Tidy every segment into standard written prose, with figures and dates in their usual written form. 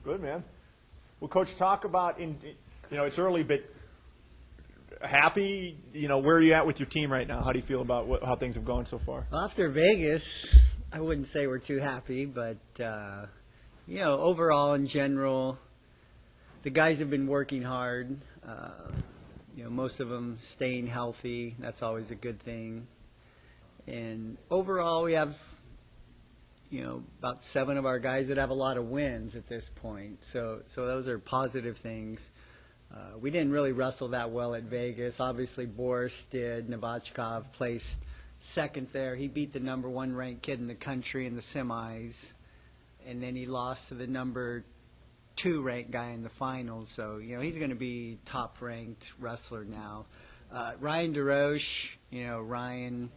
Good, man. Well, Coach, talk about, it's early, but happy, where are you at with your team right now? How do you feel about how things have gone so far? Well, after Vegas, I wouldn't say we're too happy, but, overall in general, the guys have been working hard. Most of them staying healthy. That's always a good thing. And overall, we have, about 7 of our guys that have a lot of wins at this point. So those are positive things. We didn't really wrestle that well at Vegas. Obviously, Boris did. Novachkov placed second there. He beat the number 1 ranked kid in the country in the semis. And then he lost to the number 2 ranked guy in the finals. So, he's going to be top-ranked wrestler now. Ryan DeRoche, Ryan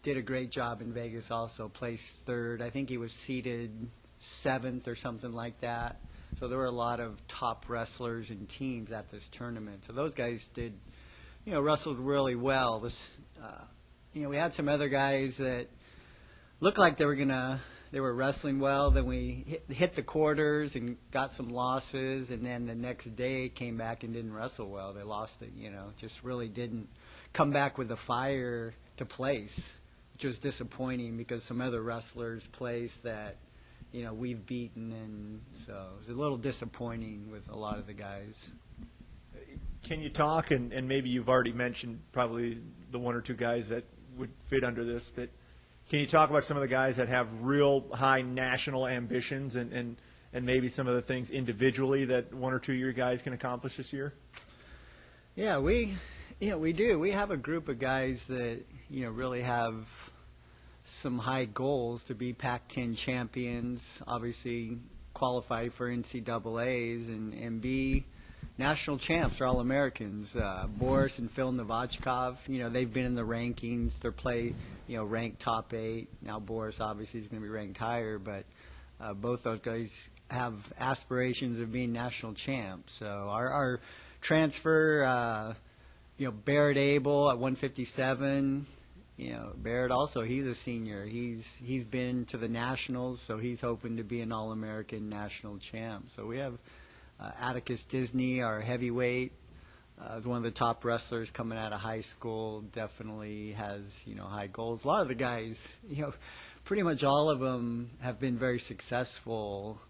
did a great job in Vegas also, placed 3rd. I think he was seated 7th or something like that. So there were a lot of top wrestlers and teams at this tournament. So those guys did, wrestled really well. We had some other guys that looked like they were wrestling well. Then we hit the quarters and got some losses. And then the next day came back and didn't wrestle well. They lost it, just really didn't come back with the fire to place, which was disappointing because some other wrestlers placed that, we've beaten, and so it was a little disappointing with a lot of the guys. Can you talk, and maybe you've already mentioned probably the 1 or 2 guys that would fit under this, but can you talk about some of the guys that have real high national ambitions and maybe some of the things individually that 1 or 2 of your guys can accomplish this year? Yeah, we do. We have a group of guys that, really have some high goals to be Pac-10 champions, obviously qualify for NCAAs, and be national champs or All-Americans. Boris and Phil Novachkov, they've been in the rankings. They're ranked top 8. Now Boris obviously is going to be ranked higher, but both those guys have aspirations of being national champs. So our transfer, Barrett Abel at 157. Barrett also, he's a senior. He's been to the Nationals, so he's hoping to be an All-American national champ. So we have Atticus Disney, our heavyweight, is one of the top wrestlers coming out of high school. Definitely has, high goals. A lot of the guys, pretty much all of them have been very successful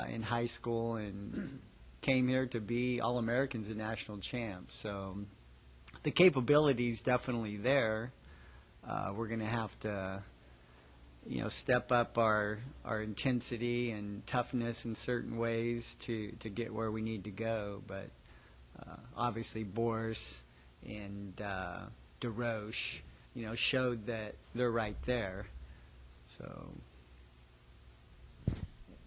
in high school and came here to be All-Americans and national champs. So the capability's definitely there. We're going to have to, step up our intensity and toughness in certain ways to get where we need to go. But obviously Boris and DeRoche, showed that they're right there. So.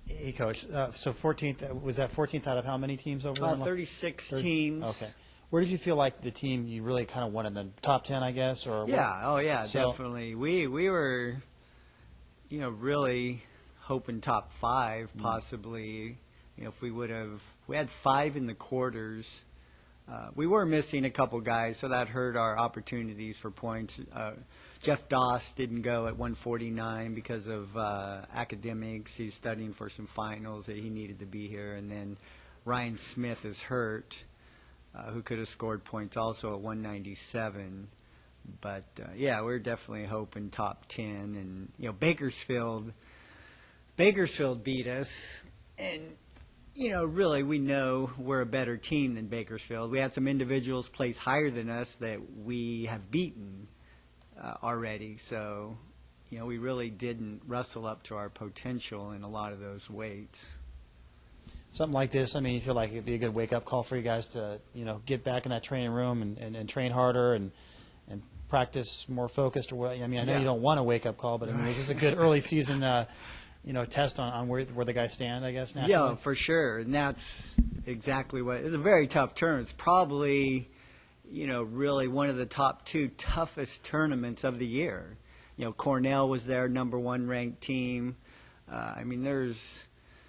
Hey, Coach. So 14th, was that 14th out of how many teams over there? 36 teams. Okay. Where did you feel like the team you really kind of wanted, the top 10, I guess? Or yeah, definitely. We were, really hoping top 5 possibly. If we had 5 in the quarters. We were missing a couple guys, so that hurt our opportunities for points. Jeff Doss didn't go at 149 because of academics. He's studying for some finals that he needed to be here. And then Ryan Smith is hurt, who could have scored points also at 197. But, we're definitely hoping top 10. And, Bakersfield beat us. And, really we know we're a better team than Bakersfield. We had some individuals place higher than us that we have beaten already. So, we really didn't wrestle up to our potential in a lot of those weights. Something like this, you feel like it'd be a good wake-up call for you guys to, get back in that training room and train harder and practice more focused? Or what? I know you don't want a wake-up call, but is this a good early season, test on where the guys stand, I guess, naturally? Yeah, for sure. And that's exactly what – it's a very tough tournament. It's probably, really one of the top 2 toughest tournaments of the year. Cornell was their number 1 ranked team. There's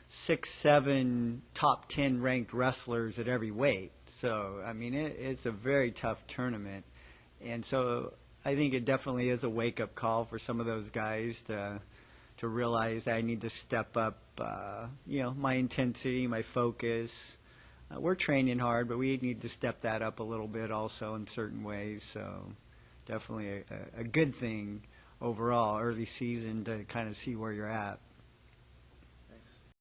6, 7 top 10 ranked wrestlers at every weight. So, it's a very tough tournament. And so I think it definitely is a wake-up call for some of those guys to to realize that I need to step up, my intensity, my focus. We're training hard, but we need to step that up a little bit also in certain ways. So definitely a good thing overall, early season, to kind of see where you're at.